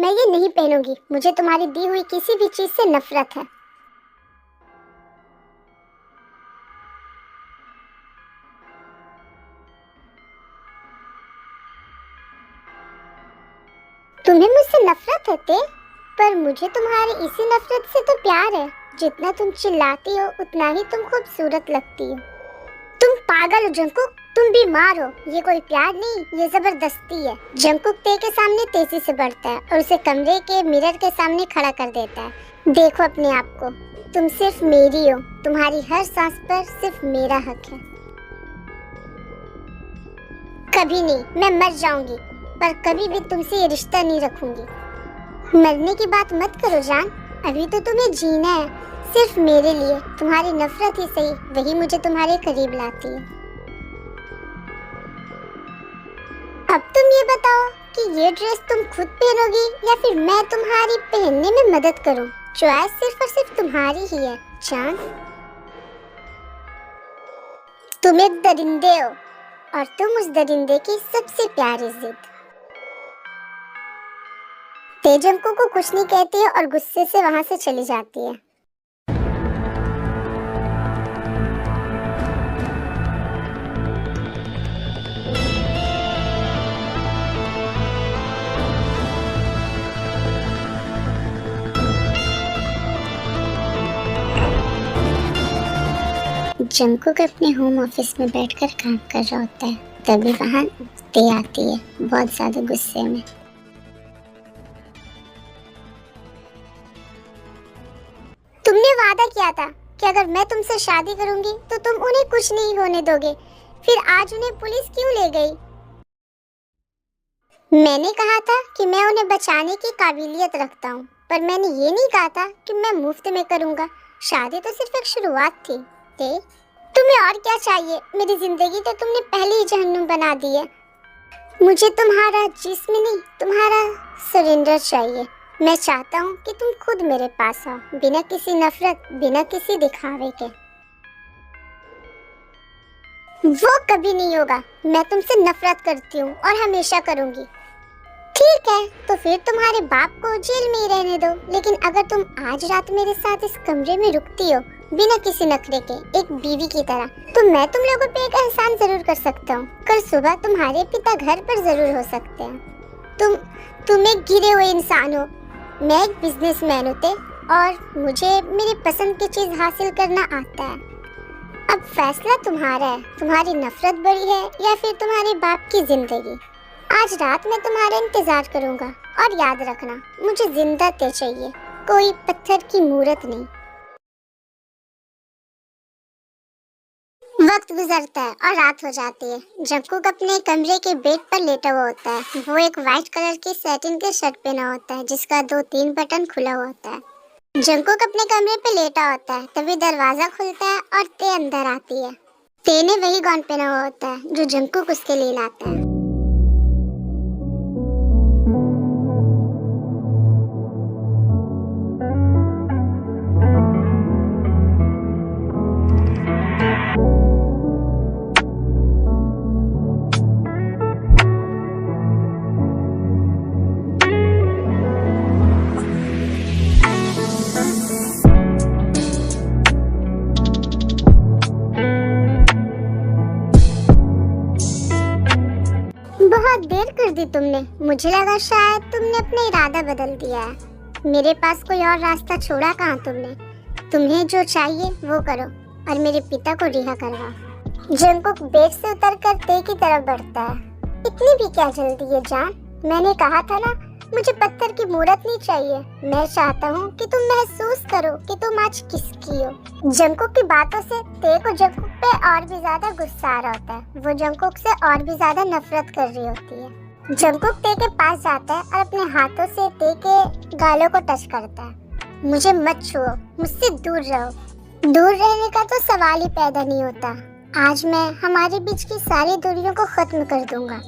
मैं ये नहीं पहनूंगी। मुझे तुम्हारी दी हुई किसी भी चीज से नफरत है। तुम्हें मुझसे नफरत है ते? पर मुझे तुम्हारी इसी नफरत से तो प्यार है। जितना तुम चिल्लाती हो उतना ही तुम खूबसूरत लगती हो। तुम पागल हो जंकुक, तुम बीमार हो। ये कोई प्यार नहीं, ये जबरदस्ती है। जंकुक ते के सामने तेजी से बढ़ता है और उसे कमरे के मिरर के सामने खड़ा कर देता है। देखो अपने आप को, तुम सिर्फ मेरी हो। तुम्हारी हर सांस पर सिर्फ मेरा हक है। कभी नहीं, मैं मर जाऊंगी, पर कभी भी तुमसे ये रिश्ता नहीं रखूंगी। मरने की बात मत करो जान, अभी तो तुम्हें जीना है, सिर्फ मेरे लिए। तुम्हारी नफरत ही सही, वही मुझे तुम्हारे करीब लाती है। अब तुम ये बताओ कि ये ड्रेस तुम खुद पहनोगी या फिर मैं तुम्हारी पहनने में मदद करूं? चॉइस सिर्फ और सिर्फ तुम्हारी ही है जान। तुम एक दरिंदे हो और तुम उस दरिंदे की सबसे प्यारी जिद। तेजंको को कुछ नहीं कहती है और गुस्से से वहां से चली जाती है। जंकुक अपने होम ऑफिस में बैठकर काम कर रहा होता है, तभी वहां ते आती है, बहुत ज्यादा गुस्से में। तुमने वादा किया था कि अगर मैं तुमसे शादी करूंगी तो तुम उन्हें कुछ नहीं होने दोगे, फिर आज उन्हें पुलिस क्यों ले गई? मैंने कहा था कि मैं उन्हें बचाने की काबिलियत रखता हूँ, पर मैंने ये नहीं कहा था कि मैं मुफ्त में करूंगा। शादी तो सिर्फ एक शुरुआत थी। ते, तुम्हें और क्या चाहिए? मेरी जिंदगी तो तुमने पहले ही जहन्नुम बना दी है। मुझे तुम्हारा जिस्म नहीं, तुम्हारा सरेंडर चाहिए। मैं चाहता हूँ कि तुम खुद मेरे पास आओ, बिना किसी नफरत, बिना किसी दिखावे के। वो कभी नहीं होगा। मैं तुमसे नफरत करती हूँ और हमेशा करूँगी। ठीक है, तो फिर तुम्हारे बाप को जेल में ही रहने दो। लेकिन अगर तुम आज रात मेरे साथ इस कमरे में रुकती हो, बिना किसी नखरे के, एक बीवी की तरह, तो मैं तुम लोगों पे एक एहसान जरूर कर सकता हूँ। कल सुबह तुम्हारे पिता घर पर जरूर हो सकते हैं। तुम एक गिरे हुए इंसान हो, मैं एक बिजनेसमैन होते, और मुझे मेरी पसंद की चीज हासिल करना आता है। अब फैसला तुम्हारा है, तुम्हारी नफरत बड़ी है या फिर तुम्हारे बाप की जिंदगी। आज रात मैं तुम्हारा इंतजार करूंगा, और याद रखना, मुझे जिंदा ते चाहिए, कोई पत्थर की मूर्त नहीं। वक्त गुजरता है और रात हो जाती है। जंकुक अपने कमरे के बेड पर लेटा हुआ होता है। वो एक व्हाइट कलर की सैटिन के शर्ट पहना होता है, जिसका 2-3 बटन खुला हुआ होता है। जंकुक अपने कमरे पे लेटा होता है, तभी दरवाजा खुलता है और ते अंदर आती है। ते ने वही गाउन पहना हुआ होता है जो जंकुक उसके लिए लाता है। बहुत देर कर दी तुमने। मुझे लगा शायद तुमने अपना इरादा बदल दिया है। मेरे पास कोई और रास्ता छोड़ा कहाँ तुमने? तुम्हें जो चाहिए वो करो और मेरे पिता को रिहा करवाओ। जंकुक बेड से उतरकर ते की तरफ बढ़ता है। इतनी भी क्या जल्दी है जान? मैंने कहा था ना, मुझे पत्थर की मूर्त नहीं चाहिए। मैं चाहता हूँ कि तुम महसूस करो कि तुम आज किसकी हो। जंकुक की बातों से ते को जंकुक पे और भी ज्यादा गुस्सा आ रहा होता है। वो जंकुक से और भी ज्यादा नफरत कर रही होती है। जंकुक ते के पास जाता है और अपने हाथों से ते के गालों को टच करता है। मुझे मत छुओ, मुझसे दूर रहो। दूर रहने का तो सवाल ही पैदा नहीं होता। आज मैं हमारे बीच की सारी दूरियों को खत्म कर दूंगा।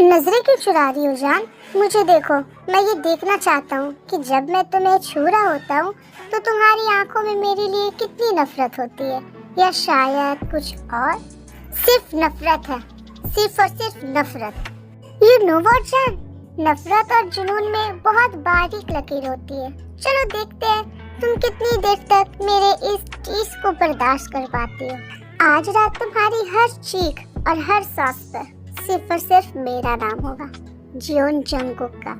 नजरें क्यों चुरा रही हो जान? मुझे देखो, मैं ये देखना चाहता हूँ कि जब मैं तुम्हें छू रहा होता हूँ तो तुम्हारी आंखों में मेरे लिए कितनी नफरत होती है, या शायद कुछ और। सिर्फ नफरत है, सिर्फ और सिर्फ नफरत। You know what जान, नफरत और जुनून में बहुत बारीक लकीर होती है। चलो देखते हैं तुम कितनी देर तक मेरे इस चीज को बर्दाश्त कर पाती हो। आज रात तुम्हारी हर चीख और हर सांस पर सिर्फ और सिर्फ मेरा नाम होगा, जियोन जंगकुक का।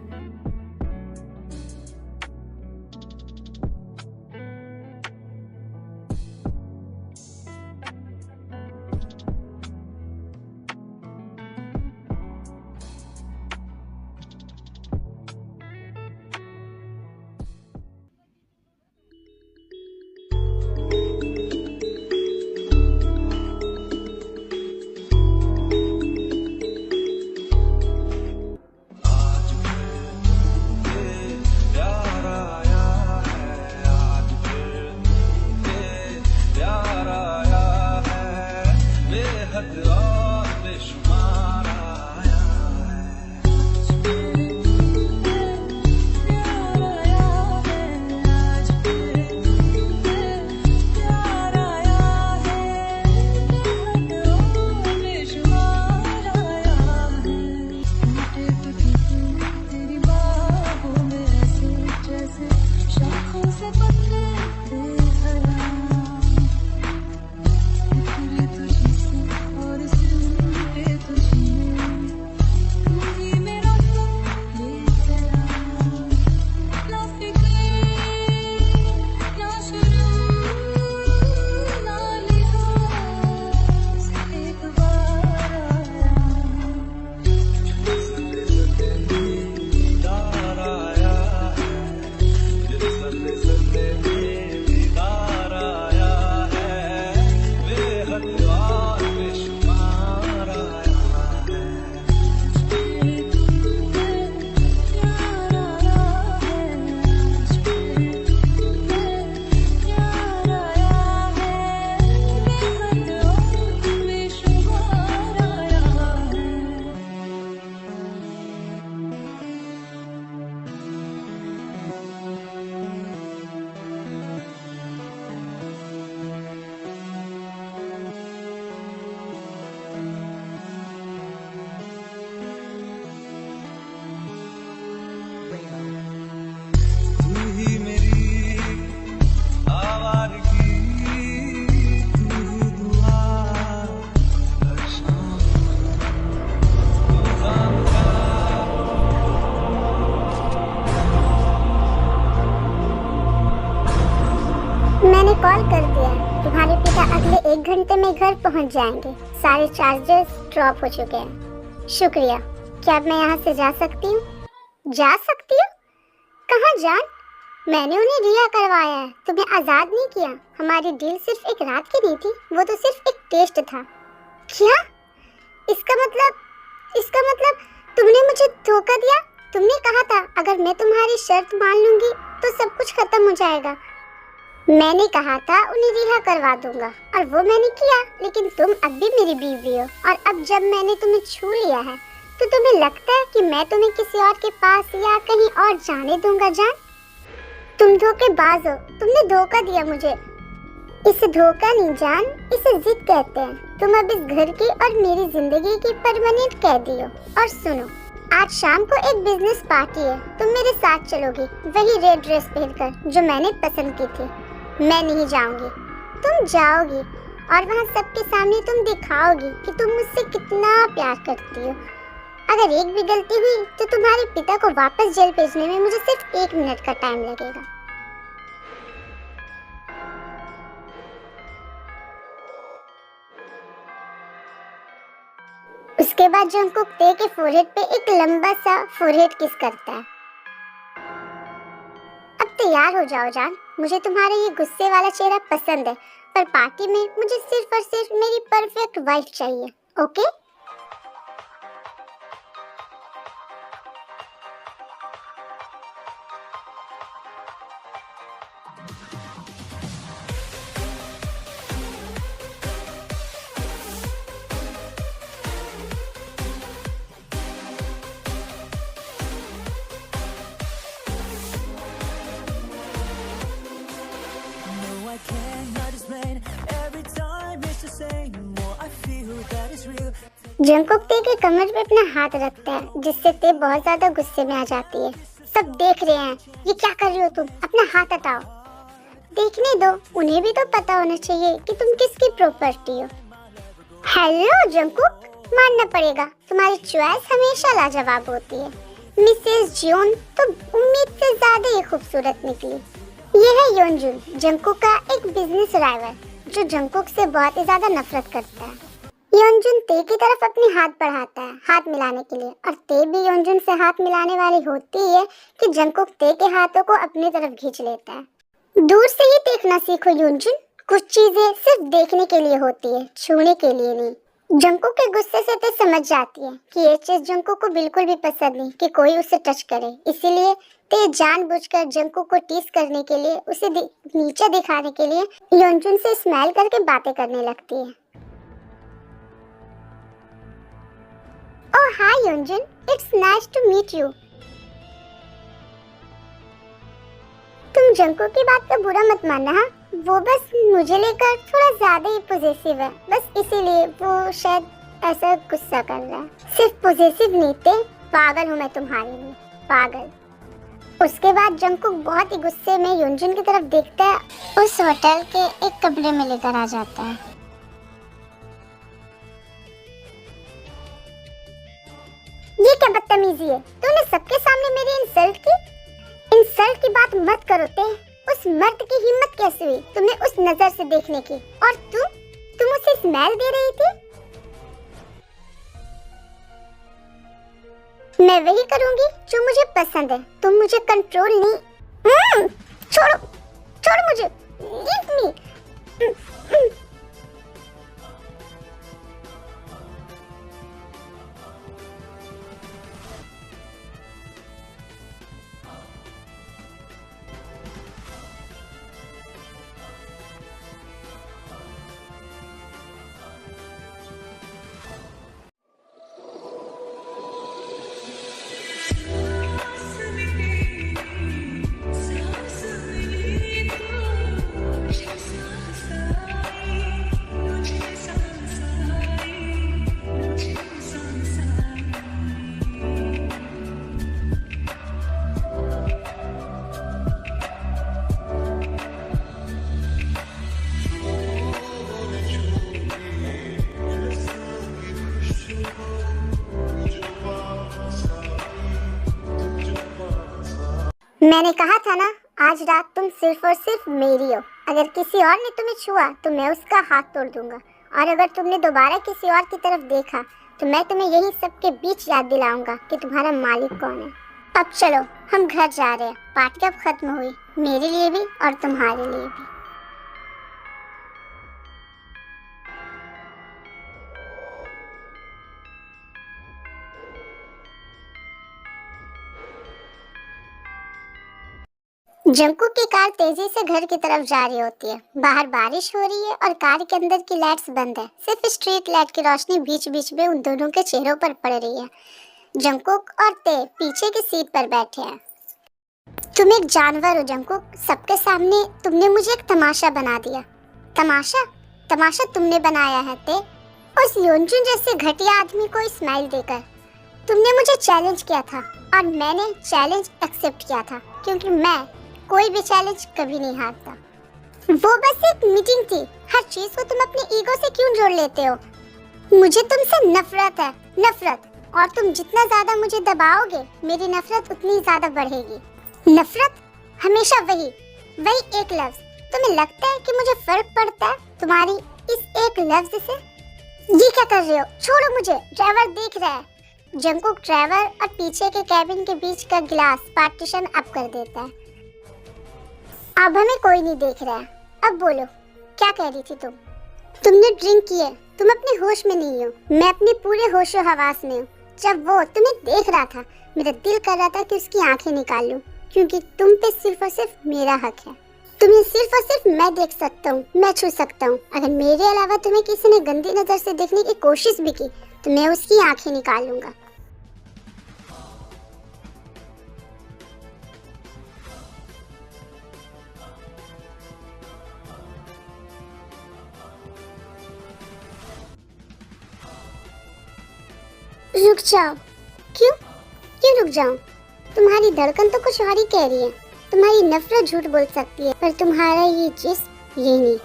मैंने कॉल कर दिया, तुम्हारे पिता अगले 1 घंटे में घर पहुंच जाएंगे। सारे चार्जेस ड्रॉप हो चुके हैं। शुक्रिया। क्या मैं यहाँ से जा सकती हूँ? जा सकती हूँ? कहाँ जान? मैंने उन्हें रिहा करवाया है, तुम्हें आज़ाद नहीं किया। हमारी डील सिर्फ एक रात की नहीं थी, वो तो सिर्फ एक टेस्ट था। क्या? इसका मतलब तुमने मुझे धोखा दिया? तुमने कहा था अगर मैं तुम्हारी शर्त मान लूंगी तो सब कुछ खत्म हो जाएगा। मैंने कहा था उन्हें रिहा करवा दूंगा और वो मैंने किया, लेकिन तुम अब भी मेरी बीवी हो और अब जब मैंने तुम्हें छू लिया है तो तुम्हें लगता है कि मैं तुम्हें किसी और के पास या कहीं और जाने दूंगा जान? तुम धोखेबाज हो, तुमने धोखा दिया मुझे। इसे धोखा नहीं जान, इसे जिद कहते हैं। तुम अब इस घर की और मेरी जिंदगी की परमानेंट कैदी हो। और सुनो, आज शाम को एक बिजनेस पार्टी है, तुम मेरे साथ चलोगी, वही रेड ड्रेस पहनकर जो मैंने पसंद की थी। मैं नहीं जाऊंगी, तुम जाओगी और वहाँ सबके सामने तुम दिखाओगी कि तुम मुझसे कितना प्यार करती हो। अगर एक भी गलती हुई तो तुम्हारे पिता को वापस जेल भेजने में मुझे सिर्फ 1 मिनट का टाइम लगेगा। उसके बाद जंगकुक ते के फोरहेड पे एक लंबा सा फोरहेड किस करता है। अब तैयार हो जाओ जान, मुझे तुम्हारा ये गुस्से वाला चेहरा पसंद है, पर पार्टी में मुझे सिर्फ और सिर्फ मेरी परफेक्ट वाइफ चाहिए। Okay? I cannot explain. Every time it's the same. More I feel that it's real. Jungkook ते के कमर पे अपना हाथ रखता है, जिससे ते बहुत ज्यादा गुस्से में आ जाती है। सब देख रहे हैं, ये क्या कर रही हो तुम, अपना हाथ हटाओ। देखने दो, उन्हें भी तो पता होना चाहिए कि तुम किसकी प्रॉपर्टी हो। हेलो जंगकुक, मानना पड़ेगा, तुम्हारी चॉइस हमेशा लाजवाब होती है। मिसेस जियोन तो उम्मीद से ज्यादा ही खूबसूरत निकली। ये है योनजुन, जंगकुक का एक बिजनेस राइवल, जो जंगकुक से बहुत ही ज्यादा नफरत करता है। योनजुन ते की तरफ अपने हाथ बढ़ाता है हाथ मिलाने के लिए, और ते भी योनजुन से हाथ मिलाने वाली होती है कि जंगकुक ते के हाथों को अपनी तरफ खींच लेता है। दूर से ही देखना सीखो योनजुन, कुछ चीजें सिर्फ देखने के लिए होती है, छूने के लिए नहीं। जंगकुक के गुस्से से ते समझ जाती है कि ये चीज जंगकुक को बिल्कुल भी पसंद नहीं कि कोई उसे टच करे, इसीलिए ते जानबूझकर जंगकुक को टीस करने के लिए, उसे नीचे दिखाने के लिए योनजुन से स्माइल करके बातें करने लगती है। Oh hi Yonjun, it's nice to meet you. तुम जंको की बात का बुरा मत मानना, हाँ? वो बस मुझे लेकर थोड़ा ज्यादा ही पॉजिटिव है, बस इसीलिए वो शायद ऐसा गुस्सा कर रहा है। सिर्फ पॉजिटिव नहीं थे, पागल हूँ मैं तुम्हारे लिए, पागल। उसके बाद जंकुक बहुत ही गुस्से में योनजुन की तरफ देखता है, उस होटल के एक कमरे में लेकर आ जाता है। ये क्या बदतमीजी है, तूने सबके सामने मेरी इंसल्ट की। इंसल्ट की बात मत करो ते, उस मर्द की हिम्मत कैसे हुई तुम्हें उस नजर से देखने की, और तुम उसे स्मेल दे रही थी। मैं वही करूंगी जो मुझे पसंद है, तुम मुझे कंट्रोल नहीं। छोड़ो छोड़ो मुझे, लीव मी। मैंने कहा था ना, आज रात तुम सिर्फ और सिर्फ मेरी हो। अगर किसी और ने तुम्हें छुआ तो मैं उसका हाथ तोड़ दूंगा, और अगर तुमने दोबारा किसी और की तरफ देखा तो मैं तुम्हें यही सबके बीच याद दिलाऊंगा कि तुम्हारा मालिक कौन है। अब चलो, हम घर जा रहे हैं, पार्टी अब खत्म हुई, मेरे लिए भी और तुम्हारे लिए भी। जंकू की कार तेजी से घर की तरफ जा रही होती है। बाहर बारिश हो रही है और कार के अंदर की लाइट्स बंद है, सिर्फ स्ट्रीट लाइट की रोशनी बीच बीच में उन दोनों के चेहरों पर पड़ रही है। जंकुक और ते पीछे की सीट पर बैठे हैं। तुम एक जानवर हो जंकुक, सबके सामने तुमने मुझे एक तमाशा बना दिया। तमाशा? तमाशा तुमने बनाया है ते, उस योनजुन जैसे घटिया आदमी को स्माइल देकर। तुमने मुझे चैलेंज किया था और मैंने चैलेंज एक्सेप्ट किया था, क्योंकि मैं कोई भी चैलेंज कभी नहीं हारता। वो बस एक मीटिंग थी, हर चीज को तुम अपने ईगो से क्यों जोड़ लेते हो? मुझे तुमसे नफरत है, नफरत, और तुम जितना ज्यादा मुझे दबाओगे मेरी नफरत उतनी ज्यादा बढ़ेगी। नफरत? हमेशा वही एक लफ्ज। तुम्हें लगता है कि मुझे फर्क पड़ता है तुम्हारी इस एक लफ्ज से? ये क्या कर रहे हो? छोड़ो मुझे, ड्राइवर देख रहा है। जंकुक ड्राइवर और पीछे के कैबिन के बीच का गिलास पार्टीशन अप कर देता है। अब हमें कोई नहीं देख रहा है, अब बोलो, क्या कह रही थी तुम? तुमने ड्रिंक की है, तुम अपने होश में नहीं हो, मैं अपने पूरे होशो हवास में हूँ। जब वो तुम्हें देख रहा था, मेरा दिल कर रहा था कि उसकी आंखें निकाल लूं, क्योंकि तुम पे सिर्फ और सिर्फ मेरा हक है। तुम्हें सिर्फ और सिर्फ मैं देख सकता हूँ, मैं छू सकता हूँ। अगर मेरे अलावा तुम्हें किसी ने गंदी नजर से देखने की कोशिश भी की तो मैं उसकी आंखें निकाल लूंगा। रुक जाओ। क्यों क्यों रुक जाऊं? तुम्हारी धड़कन तो कुछ और ही कह रही है। तुम्हारी नफरत झूठ बोल सकती है, पर तुम्हारा ये जिस्म ये नहीं।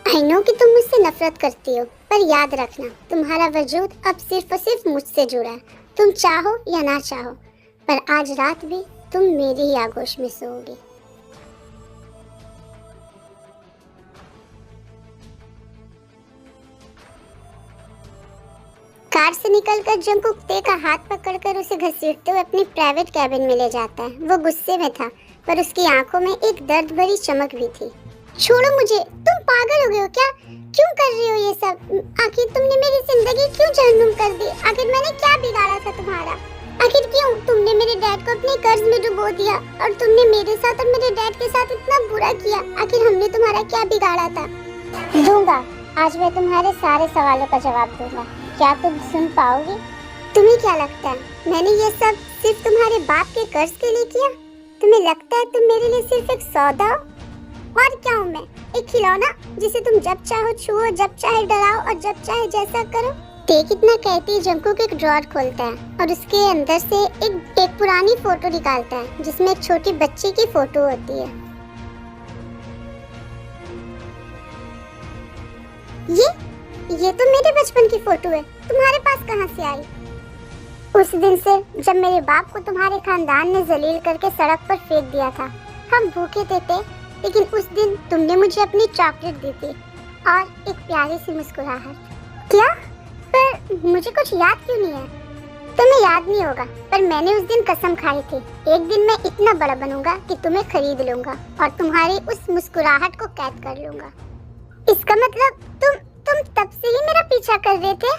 आई नो कि तुम मुझसे नफरत करती हो, पर याद रखना तुम्हारा वजूद अब सिर्फ और सिर्फ मुझसे जुड़ा है। तुम चाहो या ना चाहो, पर आज रात भी तुम मेरी ही आगोश में सोओगी। कार से निकलकर जंकुक ते का हाथ पकड़कर उसे घसीटते हुए अपनी प्राइवेट कैबिन में ले जाता है। वो गुस्से में था, पर उसकी आंखों में एक दर्द भरी चमक भी थी। छोड़ो मुझे, तुम पागल हो गए हो क्या? क्यों कर रही हो ये सब? आखिर तुमने मेरी जिंदगी क्यों जहन्नुम कर दी? आखिर मैंने क्या बिगाड़ा था तुम्हारा? आखिर क्यों तुमने मेरे डैड को अपने कर्ज में डुबो दिया, और तुमने मेरे साथ और मेरे डैड के साथ इतना बुरा किया? आखिर हमने तुम्हारा क्या बिगाड़ा था? दूंगा, आज मैं तुम्हारे सारे सवालों का जवाब दूंगा। क्या तुम सुन पाओगी? तुम्हें क्या लगता है मैंने ये सब सिर्फ तुम्हारे बाप के कर्ज के लिए किया? तुम्हें लगता है तुम मेरे लिए सिर्फ एक सौदा हो? और क्या हूँ मैं? एक खिलौना जिसे तुम जब चाहो छुओ, जब चाहे डराओ और जब चाहे जैसा करो? ते कितना कहती जंकुक एक ड्रॉअर खोलता है और उसके अंदर से एक पुरानी फोटो निकालता है जिसमें एक छोटी बच्ची की फोटो होती है। ये तो मेरे बचपन की फोटो है, तुम्हारे पास कहाँ से आई? उस दिन से जब मेरे बाप को तुम्हारे खानदान ने जलील करके सड़क पर फेंक दिया था। हम भूखे थे, लेकिन उस दिन तुमने मुझे अपनी चॉकलेट दी थी और एक प्यारी सी मुस्कुराहट। क्या? पर मुझे कुछ याद क्यों नहीं है? तुम्हें याद नहीं होगा, पर मैंने उस दिन कसम खाई थी, एक दिन मैं इतना बड़ा बनूंगा कि तुम्हें खरीद लूंगा और तुम्हारी उस मुस्कुराहट को कैद कर लूंगा। इसका मतलब तुम तब से ही मेरा पीछा कर रहे थे?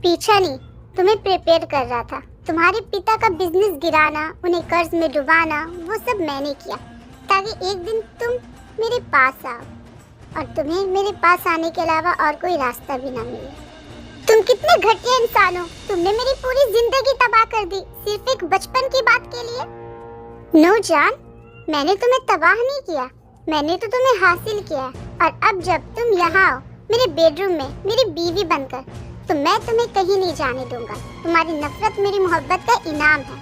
पीछा नहीं, तुम्हें प्रिपेयर कर रहा था। तुम्हारे पिता का बिजनेस गिराना, उन्हें कर्ज में डुबाना, वो सब मैंने किया ताकि एक दिन तुम मेरे पास आओ और तुम्हें मेरे पास आने के अलावा और कोई रास्ता भी ना मिले। तुम कितने घटिया इंसान हो। तुमने मेरी पूरी जिंदगी तबाह कर दी सिर्फ एक बचपन की बात के लिए। नो जान, मैंने तुम्हें तबाह नहीं किया, मैंने तो तुम्हें हासिल किया। और अब जब तुम यहाँ आओ मेरे बेडरूम में मेरी बीवी बनकर, तो मैं तुम्हें कहीं नहीं जाने दूंगा। तुम्हारी नफरत मेरी मोहब्बत का इनाम है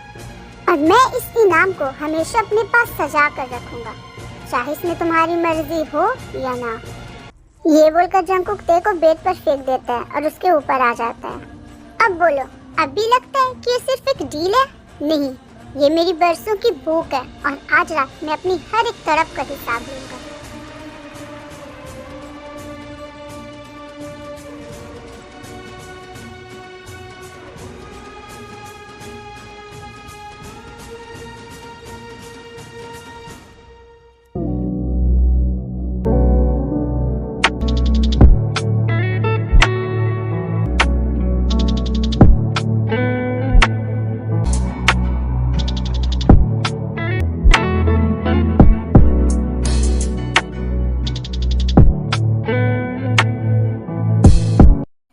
और मैं इस इनाम को हमेशा अपने पास सजा कर रखूंगा, चाहे इसमें तुम्हारी मर्जी हो या ना। ये बोलकर जंकुक ते को बेड पर फेंक देता है और उसके ऊपर आ जाता है। अब बोलो, अब भी लगता है कि ये सिर्फ एक डील है? नहीं, ये मेरी बरसों की भूख है और आज रात मैं अपनी हर एक तड़प का हिसाब लूंगा।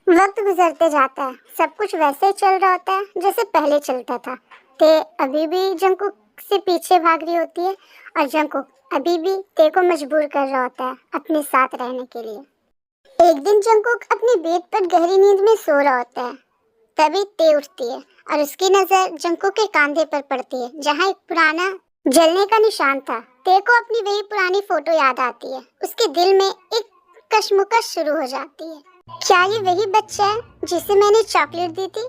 वक्त गुजरते जाता है, सब कुछ वैसे ही चल रहा होता है जैसे पहले चलता था। ते अभी भी जंकुक से पीछे भाग रही होती है और जंकुक अभी भी ते को मजबूर कर रहा होता है अपने साथ रहने के लिए। एक दिन जंकुक अपनी बेड पर गहरी नींद में सो रहा होता है, तभी ते उठती है और उसकी नजर जंकुक के कंधे पर पड़ती है जहाँ एक पुराना जलने का निशान था। ते को अपनी वही पुरानी फोटो याद आती है। उसके दिल में एक कश्मकश शुरू हो जाती है। क्या ये वही बच्चा है जिसे मैंने चॉकलेट दी थी?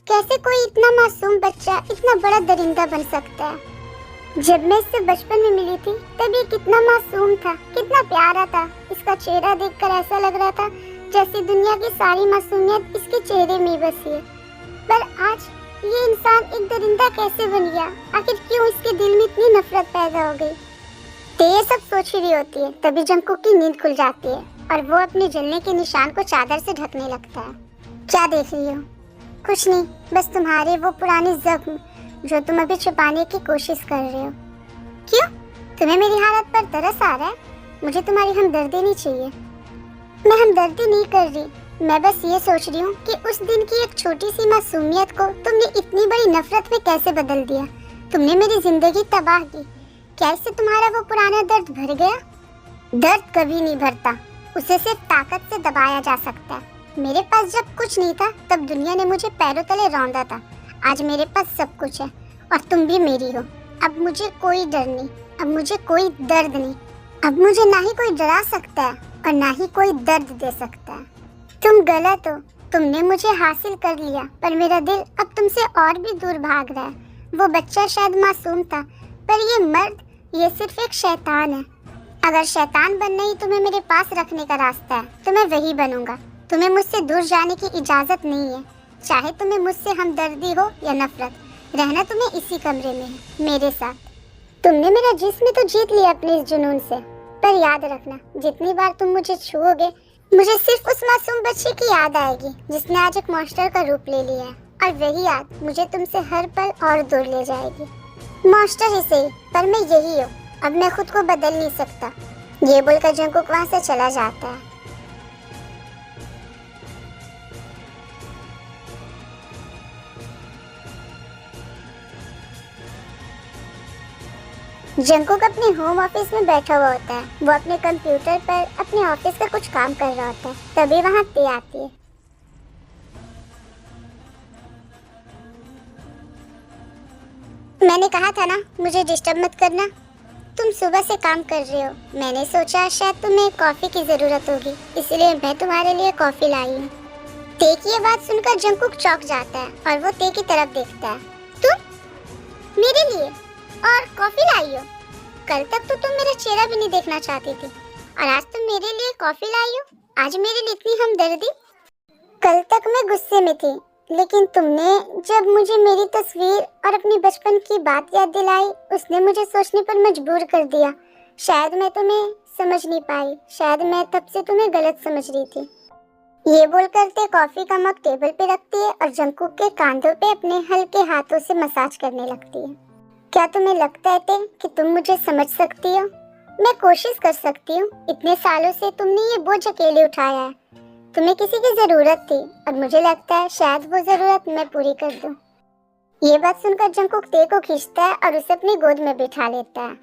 कैसे कोई इतना मासूम बच्चा इतना बड़ा दरिंदा बन सकता है? जब मैं इससे बचपन में मिली थी तब ये कितना मासूम था, कितना प्यारा था। इसका चेहरा देखकर ऐसा लग रहा था जैसे दुनिया की सारी मासूमियत इसके चेहरे में बसी है। पर आज ये इंसान एक दरिंदा कैसे बन गया? आखिर क्यों इसके दिल में इतनी नफरत पैदा हो गई? तो ये सब सोच ही रही होती है, तभी जंकुक की नींद खुल जाती है और वो अपने जलने के निशान को चादर से ढकने लगता है। क्या देख रही हो? कुछ नहीं, बस तुम्हारे वो पुराने जख्म जो तुम अभी छुपाने की कोशिश कर रहे हो। क्यों? तुम्हें मेरी हालत पर तरस आ रहा है? मुझे तुम्हारी हमदर्दी नहीं चाहिए। मैं हमदर्दी नहीं कर रही, मैं बस ये सोच रही हूँ कि उस दिन की एक छोटी सी मासूमियत को तुमने इतनी बड़ी नफरत में कैसे बदल दिया। तुमने मेरी जिंदगी तबाह की। क्या इससे तुम्हारा वो पुराना दर्द भर गया? दर्द कभी नहीं भरता, उसे सिर्फ ताकत से दबाया जा सकता है। मेरे पास जब कुछ नहीं था तब दुनिया ने मुझे पैरों तले रौंदा था। आज मेरे पास सब कुछ है और तुम भी मेरी हो। अब मुझे कोई डर नहीं, अब मुझे कोई दर्द नहीं। अब मुझे ना ही कोई डरा सकता है और ना ही कोई दर्द दे सकता है। तुम गलत हो, तुमने मुझे हासिल कर लिया, पर मेरा दिल अब तुमसे और भी दूर भाग रहा है। वो बच्चा शायद मासूम था, पर ये मर्द, ये सिर्फ एक शैतान है। अगर शैतान बनना ही तुम्हें मेरे पास रखने का रास्ता है तो मैं वही बनूंगा। तुम्हें मुझसे दूर जाने की इजाजत नहीं है। चाहे तुम्हें मुझसे हमदर्दी हो या नफरत, रहना तुम्हें इसी कमरे में है, मेरे साथ। तुमने मेरा जिस्म तो जीत लिया अपने इस जुनून से, पर याद रखना, जितनी बार तुम मुझे छुओगे, मुझे सिर्फ उस मासूम बच्चे की याद आएगी जिसने आज एक मॉन्स्टर का रूप ले लिया है। और वही याद मुझे तुमसे हर पल और दूर ले जाएगी। मॉन्स्टर ही सही, पर मैं यही हूँ। अब मैं खुद को बदल नहीं सकता। ये बोलकर जंगकुक वहाँ से चला जाता है। जंगकुक अपने होम ऑफिस में बैठा हुआ होता है। वो अपने कंप्यूटर पर अपने ऑफिस का कुछ काम कर रहा होता है। तभी वहाँ ते आती है। मैंने कहा था ना, मुझे डिस्टर्ब मत करना। तुम सुबह से काम कर रहे हो। मैंने सोचा शायद तुम्हें कॉफी की जरूरत होगी, इसलिए मैं तुम्हारे लिए कॉफी लाई हूँ। ते की ये बात सुनकर जंगकुक चौंक जाता है और वो ते की तरफ देखता है। तुम मेरे लिए और कॉफी लाई हो? कल तक तो तुम मेरा चेहरा भी नहीं देखना चाहती थी, और आज तुम मेरे लिए कॉफी लाई हो? आज मेरे लिए इतनी हमदर्दी? कल तक मैं गुस्से में थी, लेकिन तुमने जब मुझे मेरी तस्वीर और अपनी बचपन की बात याद दिलाई, उसने मुझे सोचने पर मजबूर कर दिया। शायद मैं तुम्हें समझ नहीं पाई, शायद मैं तब से तुम्हें गलत समझ रही थी। ये बोलकर ते कॉफी का मग टेबल पे रखती है और जंगकुक के कंधों पे अपने हल्के हाथों से मसाज करने लगती है। क्या तुम्हें लगता है ते कि तुम मुझे समझ सकती हो? मैं कोशिश कर सकती हूँ। इतने सालों से तुमने ये बोझ अकेले उठाया है। तुम्हें किसी की जरूरत थी और मुझे लगता है शायद वो जरूरत मैं पूरी कर दूं। ये बात सुनकर जंगकुक ते को खींचता है और उसे अपनी गोद में बिठा लेता है।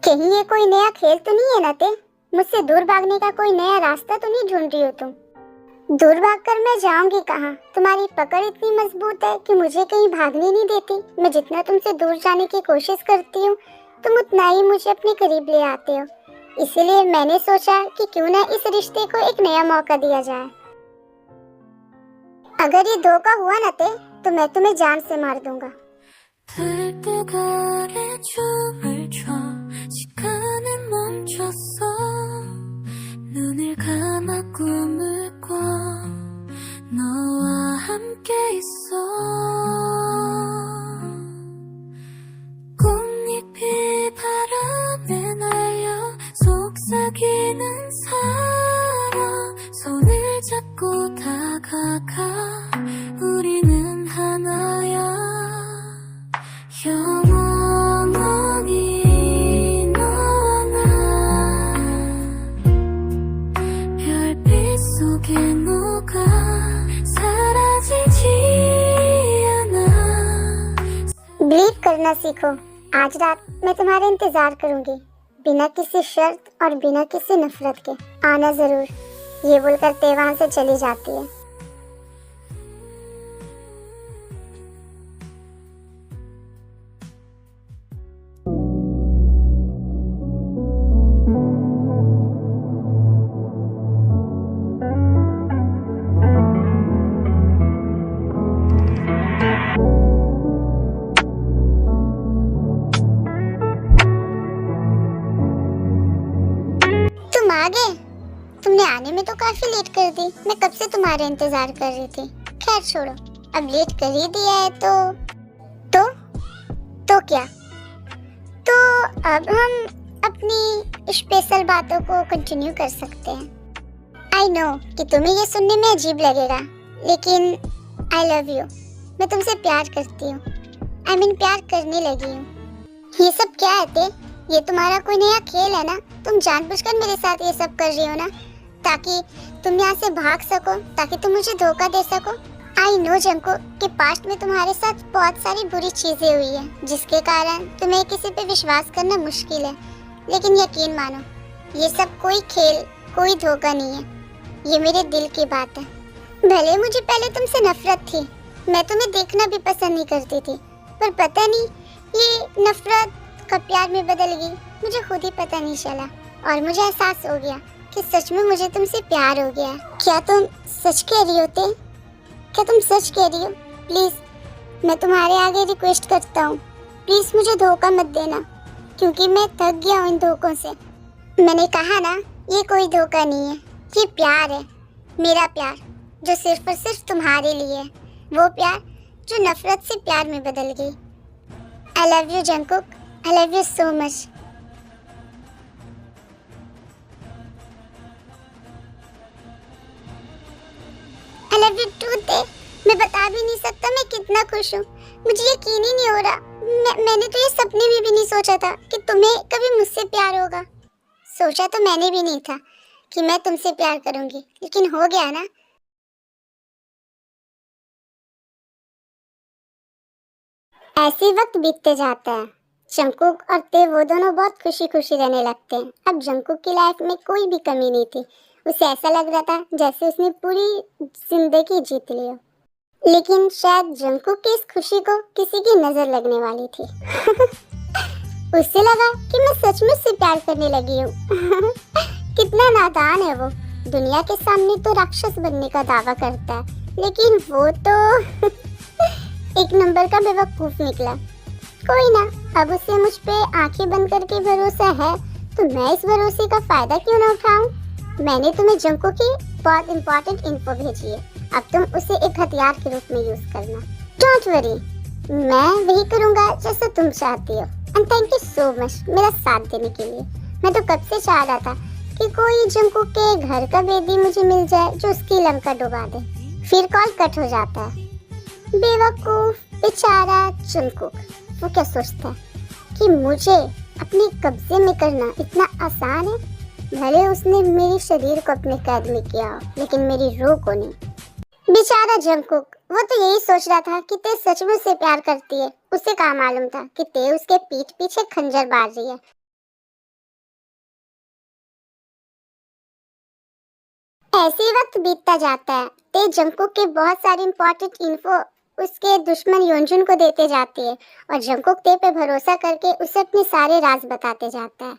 कहीं ये कोई नया खेल तो नहीं है ना ते? मुझसे दूर भागने का कोई नया रास्ता तो नहीं ढूंढ रही हो तुम? दूर भागकर मैं जाऊंगी कहाँ? तुम्हारी पकड़ इतनी मजबूत है कि मुझे कहीं भागने नहीं देती। मैं जितना तुमसे दूर जाने की कोशिश करती हूँ, तुम उतना ही मुझे अपने करीब ले आते हो। इसीलिए मैंने सोचा कि क्यों ना इस रिश्ते को एक नया मौका दिया जाए। अगर ये धोखा हुआ ना ते, तो मैं तुम्हें जान से मार दूंगा। 속삭이는 사랑 손을 잡고 다가가 우리는 하나야 영원히 너와 나 별빛 속에 녹아 사라지지 않아। बिलीव करना सीखो। आज रात मैं तुम्हारा इंतजार करूंगी, बिना किसी शर्त और बिना किसी नफरत के। आना जरूर। ये बोलकर ते वहां से चली जाती है। तुम आ गए? तुमने आने में तो काफी लेट कर दी। मैं कब से तुम्हारा इंतजार कर रही थी। खैर छोड़ो, अब लेट कर ही दिया है तो क्या? तो अब हम अपनी स्पेशल बातों को कंटिन्यू कर सकते हैं। आई नो कि तुम्हें ये सुनने में अजीब लगेगा, लेकिन आई लव यू। मैं तुमसे प्यार करती हूँ। आई मीन प्यार करने लगी हूँ। ये सब क्या है ते? ये तुम्हारा कोई नया खेल है ना? तुम जानबूझकर मेरे साथ ये सब कर रही हो ना, ताकि तुम यहाँ से भाग सको, ताकि तुम मुझे धोखा दे सको। आई नो जंगकुक कि पास्ट में तुम्हारे साथ बहुत सारी बुरी चीजें हुई है, जिसके कारण तुम्हें किसी पे विश्वास करना मुश्किल है। लेकिन यकीन मानो, ये सब कोई खेल, कोई धोखा नहीं है, ये मेरे दिल की बात है। भले मुझे पहले तुमसे नफरत थी, मैं तुम्हें देखना भी पसंद नहीं करती थी, पर पता नहीं ये नफरत कब प्यार में बदल गई, मुझे खुद ही पता नहीं चला। और मुझे एहसास हो गया कि सच में मुझे तुमसे प्यार हो गया है। क्या तुम सच कह रही होते? क्या तुम सच कह रही हो? प्लीज मैं तुम्हारे आगे रिक्वेस्ट करता हूँ, प्लीज मुझे धोखा मत देना, क्योंकि मैं थक गया हूँ इन धोखों से। मैंने कहा ना, ये कोई धोखा नहीं है, ये प्यार है, मेरा प्यार, जो सिर्फ और सिर्फ तुम्हारे लिए है। वो प्यार जो नफरत से प्यार में बदल गई। I love you Jungkook, I love you so much. I love you too Tae. मैं बता भी नहीं सकता मैं कितना खुश हूँ, मुझे यकीन ही नहीं हो रहा। मैंने तो ये सपने में भी नहीं सोचा था कि तुम्हें कभी मुझसे प्यार होगा। सोचा तो मैंने भी नहीं था कि मैं तुमसे प्यार करूंगी, लेकिन हो गया ना। ऐसे ही वक्त बीतते जाता है। जंकुक और ते वो दोनों बहुत खुशी खुशी रहने लगते हैं। अब जंकुक की लाइफ में कोई भी कमी नहीं थी। उसे ऐसा लग रहा था जैसे उसने पूरी जिंदगी जीत ली हो। लेकिन शायद जंकुक की इस खुशी को किसी की नजर लगने वाली थी। उससे लगा कि मैं सच में उससे प्यार करने लगी हूँ। कितना नादान है वो, दुनिया के सामने तो राक्षस बनने का दावा करता है, लेकिन वो तो एक नंबर का बेवकूफ निकला। कोई ना, अब उसे मुझ पे आंखें बंद करके भरोसा है, तो मैं इस भरोसे का फायदा क्यों ना उठाऊं। मैंने तुम्हें जंकुक की बहुत इंपॉर्टेंट इन्फो भेजी है, अब तुम उसे एक हथियार के रूप में यूज करना। डोंट वरी, मैं वही करूंगा जैसे तुम चाहती हो। And thank you so much मेरा साथ देने के लिए। मैं तो कब से चाह रहा था कि कोई जंकुक के घर का बेदी मुझे मिल जाए जो उसकी लंका डुबा दे। फिर कॉल कट हो जाता है। बेवकूफ बेचारा जंकुक, वो क्या सोचता है कि मुझे अपने कब्जे में करना इतना आसान है। भले उसने मेरे शरीर को अपने कैद में किया हो, लेकिन मेरी रूह को नहीं। बेचारा जंकुक, वो तो यही सोच रहा था कि ते सच में उससे प्यार करती है। उसे क्या मालूम था कि ते उसके पीठ पीछे खंजर बाज रही है। ऐसे ही वक्त बीतता जाता है। ते जंकुक के बहुत सारी इंपॉर्टेंट इन्फो उसके दुश्मन योंजुन को देते जाती है, और जंकुक ते पे भरोसा करके उसे अपने सारे राज बताते जाता है।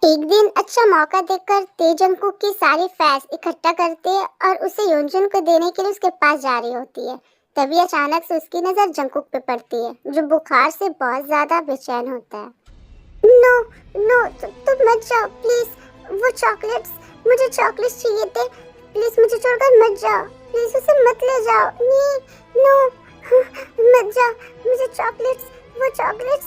एक दिन अच्छा मौका देखकर ते जंकुक की सारी फैस इकट्ठा करते है और उसे योंजुन को देने के लिए उसके पास जा रही होती है। तभी अचानक से उसकी नजर जंकुक पे पड़ती है, जो बुखार से बहुत ज्यादा बेचैन होता है। नो नो, तुम मत जाओ प्लीज, वो चॉकलेट्स, मुझे चॉकलेट्स चाहिए थे, प्लीज मुझे छोड़कर मत जाओ, प्लीज उसे मत ले जाओ। नहीं, नो, मत जाओ, मुझे चॉकलेट्स, वो चॉकलेट्स।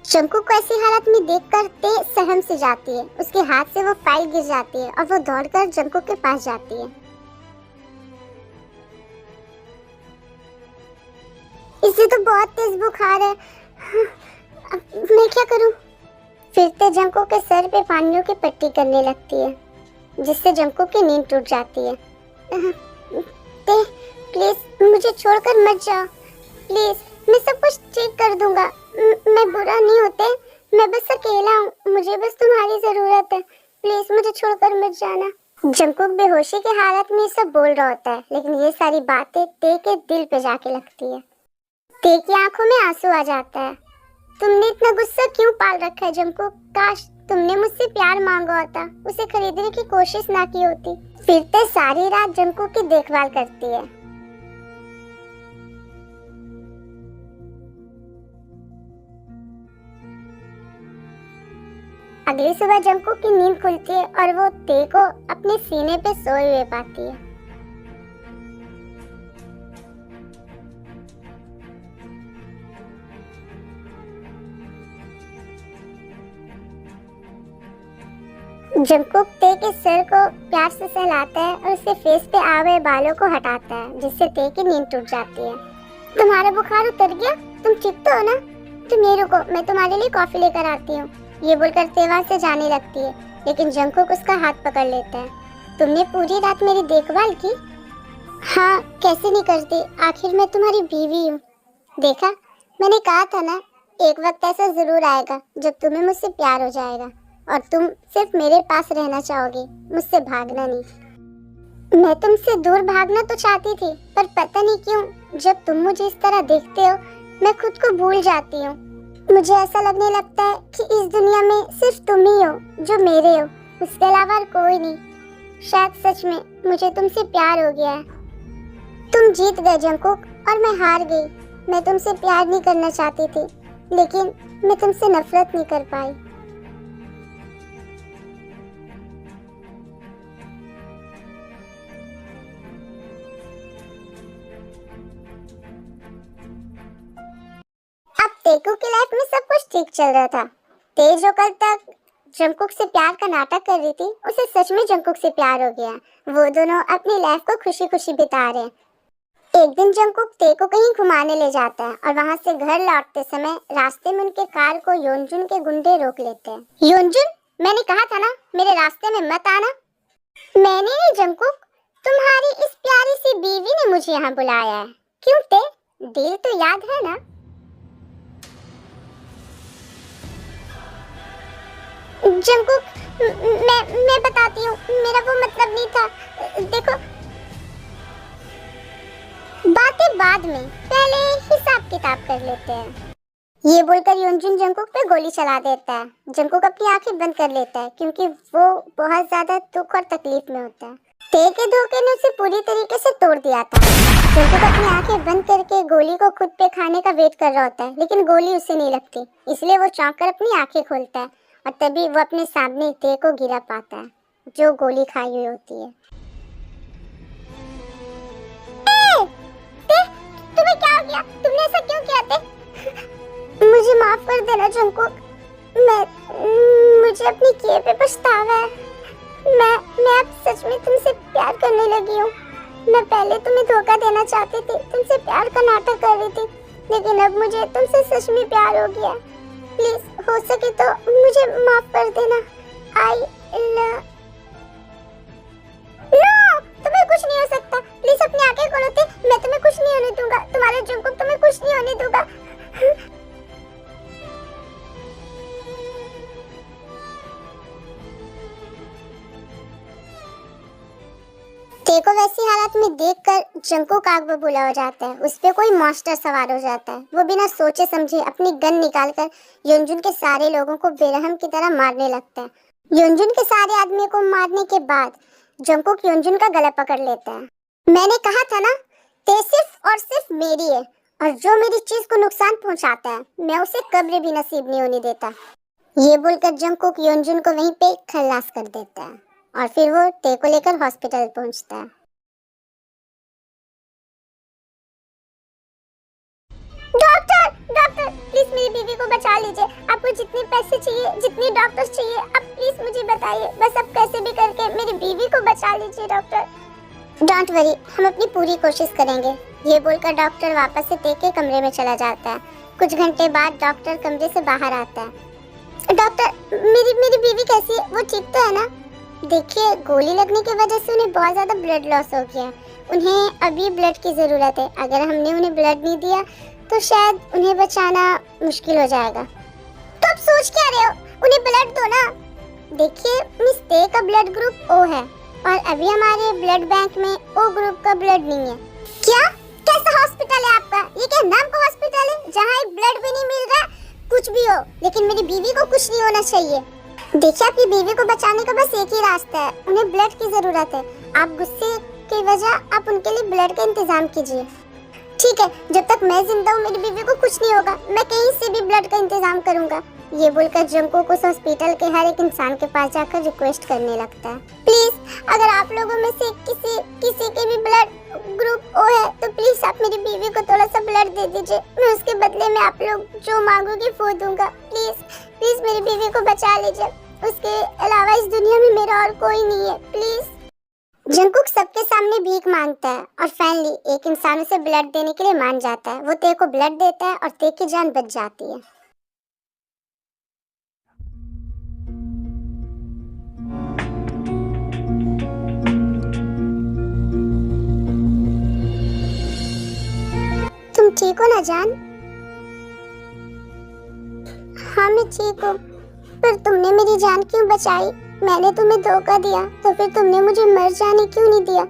जंकुक को ऐसी हालत में देखकर ते सहम से जाती है। उसके हाथ से वो फाइल गिर जाती है और वो दौड़कर जंकुक के पास जाती है। इसे तो बहुत तेज बुखार है, अब मैं क्या करूं? फिर ते जंकुक के सर पे पानियों की पट्टी करने लगती है, जिससे जंकुक की नींद टूट जाती है। ते प्लीज मुझे छोड़कर मत जाओ, प्लीज, मैं सब कुछ ठीक कर दूंगा, मैं बुरा नहीं होते, मैं बस अकेला हूँ, मुझे बस तुम्हारी जरूरत है, प्लीज मुझे छोड़कर मत जाना। जंकुक बेहोशी की हालत में सब बोल रहा होता है, लेकिन ये सारी बातें ते के दिल पे जाके लगती है। ते की आंखों में आंसू आ जाता है। तुमने इतना गुस्सा क्यों पाल रखा है जंकुक? काश तुमने मुझसे प्यार मांगा होता, उसे खरीदने की कोशिश ना की होती। फिर ते सारी रात जंकुक की देखभाल करती है। अगली सुबह जंकुक की नींद खुलती है और वो ते को अपने सीने पे सोए हुए पाती है। जंकुक ते के सर को प्यार से सहलाता है और उसके फेस पे आए हुए बालों को हटाता है, जिससे ते की नींद टूट जाती है। तुम्हारा बुखार उतर गया? तुम ठीक तो हो ना? तुम ये रुको, मैं तुम्हारे लिए कॉफी लेकर आती हूँ। ये बोलकर ते वहाँ से जाने लगती है, लेकिन जंकुक उसका हाथ पकड़ लेता है। तुमने पूरी रात मेरी देखभाल की? हाँ, कैसे नहीं करती, आखिर मैं तुम्हारी बीवी हूँ। देखा, मैंने कहा था ना, एक वक्त ऐसा जरूर आएगा जब तुम्हें मुझसे प्यार हो जाएगा। और तुम सिर्फ मेरे पास रहना चाहोगे, मुझसे भागना नहीं। मैं तुमसे दूर भागना तो चाहती थी, पर पता नहीं क्यों जब तुम मुझे इस तरह देखते हो मैं खुद को भूल जाती हूँ। मुझे ऐसा लगने लगता है कि इस दुनिया में सिर्फ तुम ही हो जो मेरे हो, उसके अलावा और कोई नहीं। शायद सच में मुझे तुमसे प्यार हो गया है। तुम जीत गए जंकुक और मैं हार गई। मैं तुमसे प्यार नहीं करना चाहती थी, लेकिन मैं तुमसे नफरत नहीं कर पाई। अब तेकू की लाइफ में सब कुछ ठीक चल रहा था। ते जो कल तक जंकुक से प्यार का नाटक कर रही थी, उसे सच में जंकुक से प्यार हो गया। वो दोनों अपनी लाइफ को खुशी खुशी बिता रहे हैं। एक दिन जंकुक ते को कहीं घुमाने ले जाता है और वहाँ से घर लौटते समय रास्ते में उनके कार को योनजुन के गुंडे रोक लेते हैं। योनजुन, मैंने कहा था ना मेरे रास्ते में मत आना। मैंने नहीं जंकुक, तुम्हारी इस प्यारी सी बीवी ने मुझे यहाँ बुलाया है। क्यों ते, डील तो याद है ना? जंकुक, मैं बताती हूँ, मेरा वो मतलब नहीं था। देखो, बातें बाद में, पहले हिसाब किताब कर लेते हैं। ये बोलकर योनजुन जंकुक पे गोली चला देता है। जंकुक अपनी आंखें बंद कर लेता है क्योंकि वो बहुत ज्यादा दुख और तकलीफ में होता है। ते के धोखे ने उसे पूरी तरीके से तोड़ दिया था। जंकुक अपनी आंखें बंद करके गोली को खुद पे खाने का वेट कर रहा होता है, लेकिन गोली उसे नहीं लगती। इसलिए वो चौंक कर अपनी आंखें खोलता है और तभी वो अपने सामने ते को गिरा पाता है, जो गोली खाई हुई होती है। ते, तुम्हें क्या हो गया? तुमने ऐसा क्यों किया ते? मुझे माफ कर देना जंकुक, मुझे अपनी किए पे पछतावा है। मैं अब सच में तुमसे प्यार करने लगी हूँ। मैं पहले तुम्हें धोखा देना चाहती थी, तुमसे प्यार का नाटक कर रही थी, लेकिन अब मुझे तुमसे सच में प्यार हो गया। प्लीज हो सके तो मुझे माफ कर देना। आई लव नो, तुम्हें कुछ नहीं हो सकता। प्लीज अपनी आंखें खोलो ते, मैं तुम्हें कुछ नहीं होने दूंगा। तुम्हारे जंकुक तुम्हें कुछ नहीं होने दूंगा। ते को वैसी हालत में देखकर जंकुक आग बबूला हो जाता है। उस पे कोई मॉन्स्टर सवार हो जाता है। वो बिना सोचे समझे अपनी गन निकालकर योनजुन के सारे लोगों को बेरहम की तरह मारने लगता है। योनजुन के सारे आदमियों को मारने के बाद जंकुक योनजुन का गला पकड़ लेता है। मैंने कहा था ना, ते सिर्फ और सिर्फ मेरी है, और जो मेरी चीज को नुकसान पहुंचाता है मैं उसे कब्र भी नसीब नहीं होने देता। ये बोलकर जंकुक योनजुन को वहीं पे खल्लास कर देता है और फिर वो ते को लेकर हॉस्पिटल पहुंचता है। डॉक्टर, डॉक्टर, प्लीज मेरी बीवी को बचा लीजिए। आपको जितने पैसे चाहिए, जितने डॉक्टर्स चाहिए, आप प्लीज मुझे बताइए। बस अब कैसे भी करके मेरी बीवी को बचा लीजिए डॉक्टर। डोंट वरी, हम अपनी पूरी कोशिश करेंगे। ये बोलकर डॉक्टर वापस से ते के कमरे में चला जाता है। कुछ घंटे बाद डॉक्टर कमरे से बाहर आता है। डॉक्टर, मेरी बीवी कैसी है? वो ठीक तो है ना? देखिए, गोली लगने की वजह से उन्हें बहुत ज्यादा ब्लड लॉस हो गया। उन्हें अभी ब्लड की जरूरत है। अगर हमने उन्हें ब्लड नहीं दिया तो शायद उन्हें बचाना मुश्किल हो जाएगा। तो आप सोच क्या रहे हो? उन्हें ब्लड दो ना। देखिए, मिस ते का ब्लड ग्रुप ओ है और अभी हमारे ब्लड बैंक में ओ ग्रुप का ब्लड नहीं है। क्या? कैसा हॉस्पिटल है आपका? ये क्या नाम का हॉस्पिटल है जहाँ एक ब्लड भी नहीं मिल रहा? कुछ भी हो, लेकिन मेरी बीवी को कुछ नहीं होना चाहिए। देखिए, आपकी बीवी को बचाने का बस एक ही रास्ता है, उन्हें ब्लड की जरूरत है। आप गुस्से की वजह आप उनके लिए ब्लड का इंतजाम कीजिए। ठीक है, जब तक मैं जिंदा हूँ मेरी बीवी को कुछ नहीं होगा। मैं कहीं से भी ब्लड का इंतजाम करूंगा। ये बोलकर जंकुक उस हॉस्पिटल के हर एक इंसान के पास जाकर रिक्वेस्ट करने लगता है। प्लीज, अगर आप लोगों में से किसी के भी ब्लड ग्रुप ओ है तो प्लीज आप मेरी बीवी को थोड़ा सा ब्लड दे दीजिए। मैं उसके बदले में आप लोग जो मांगोगे वो दूंगा। प्लीज प्लीज मेरी बीवी को बचा लीजिए। उसके अलावा इस दुनिया में मेरा और कोई नहीं है। प्लीज। जंकुक सबके सामने भीख मांगता है और फाइनली एक इंसान उसे ब्लड देने के लिए मान जाता है। वो ते को ब्लड देता है और ते की जान बच जाती है। तुम ठीक हो ना जान? हाँ, मैं ठीक हूँ। पर तुमने मेरी जान क्यों बचाई? मैंने तुम्हें धोखा दिया तो फिर तुमने मुझे मर जाने क्यों नहीं दिया?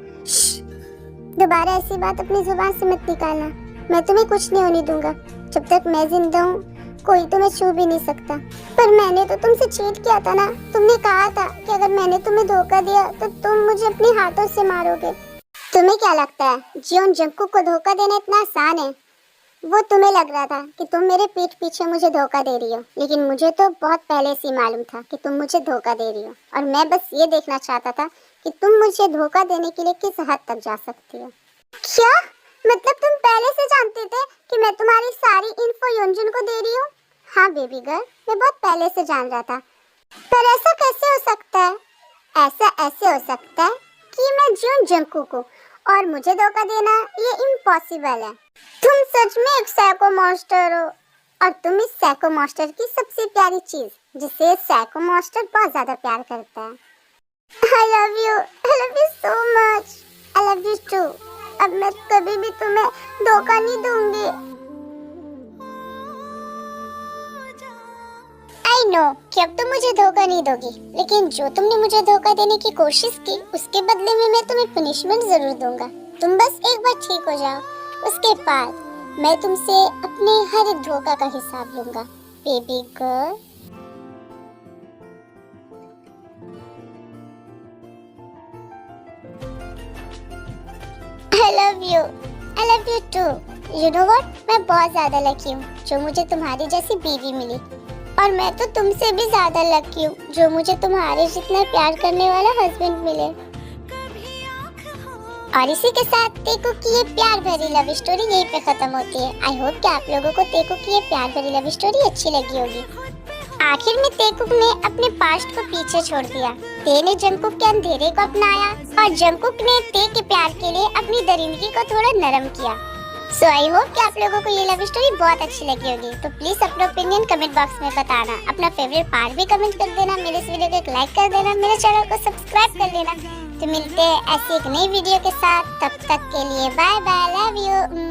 दोबारा ऐसी बात अपनी जुबान से मत निकालना। मैं तुम्हें कुछ नहीं होने दूंगा। जब तक मैं जिंदा हूँ कोई तुम्हें छू भी नहीं सकता। पर मैंने तो तुमसे चीट किया था ना। तुमने कहा था कि अगर मैंने तुम्हें धोखा दिया तो तुम मुझे अपने हाथों से मारोगे। तुम्हें क्या लगता है जियोन जंगकुक को धोखा देना इतना आसान है? वो तुम्हें लग रहा था कि तुम मेरे पीठ पीछे मुझे धोखा दे रही हो, लेकिन मुझे तो बहुत पहले से मालूम था कि तुम मुझे धोखा दे रही हो, और मैं बस ये देखना चाहता था कि तुम मुझे धोखा देने के लिए किस हद तक जा सकती हो। क्या मतलब तुम पहले से जानते थे कि मैं तुम्हारी सारी इन्फो योंजुन को दे रही हूँ? हाँ बेबी गर्ल, मैं बहुत पहले से जान रहा था। पर ऐसा कैसे हो सकता है? ऐसा ऐसे हो सकता है कि मैं जियोन जंगकुक हूँ और मुझे धोखा देना ये इम्पॉसिबल है। तुम सच में एक साइको मॉन्स्टर हो, और तुम इस साइको मॉन्स्टर की सबसे प्यारी चीज जिसे साइको मॉन्स्टर बहुत ज्यादा प्यार करता है। I love you so much. I love you too. अब मैं कभी भी तुम्हें धोखा नहीं दूंगी। I know कि अब तुम मुझे धोखा नहीं दोगी, लेकिन जो तुमने मुझे धोखा देने की कोशिश की उसके बदले में मैं तुम्हें पनिशमेंट जरूर दूंगा। तुम बस एक बार ठीक हो जाओ, उसके बाद मैं तुमसे अपने हर एक धोखा का हिसाब लूंगा baby girl. I love you too. You know what? मैं बहुत ज्यादा लकी हूँ जो मुझे तुम्हारी जैसी बीवी मिली, और मैं तो तुमसे भी ज्यादा लकी हूँ जो मुझे तुम्हारे जितना प्यार करने वाला हस्बैंड मिले। और इसी के साथ तेकू की ये प्यार भरी लव स्टोरी यहीं पे खत्म होती है। आई होप कि आप लोगों को तेकू की ये प्यार भरी लव स्टोरी अच्छी लगी होगी। आखिर में तेकुक ने अपने पास्ट को पीछे छोड़ दिया, ते ने जंगकुक के अंधेरे को अपनाया, और जंगकुक ने ते के प्यार के लिए अपनी दरिंदगी को थोड़ा नरम किया। सो आई होप कि आप लोगों को ये लव स्टोरी बहुत अच्छी लगी होगी। तो प्लीज अपना ओपिनियन कमेंट बॉक्स में बताना, अपना फेवरेट पार्ट भी कमेंट कर देना, मेरे इस वीडियो को एक लाइक कर देना, मेरे चैनल को सब्सक्राइब कर देना। तो मिलते हैं ऐसी एक नई वीडियो के साथ, तब तक के लिए बाय बाय, लव यू।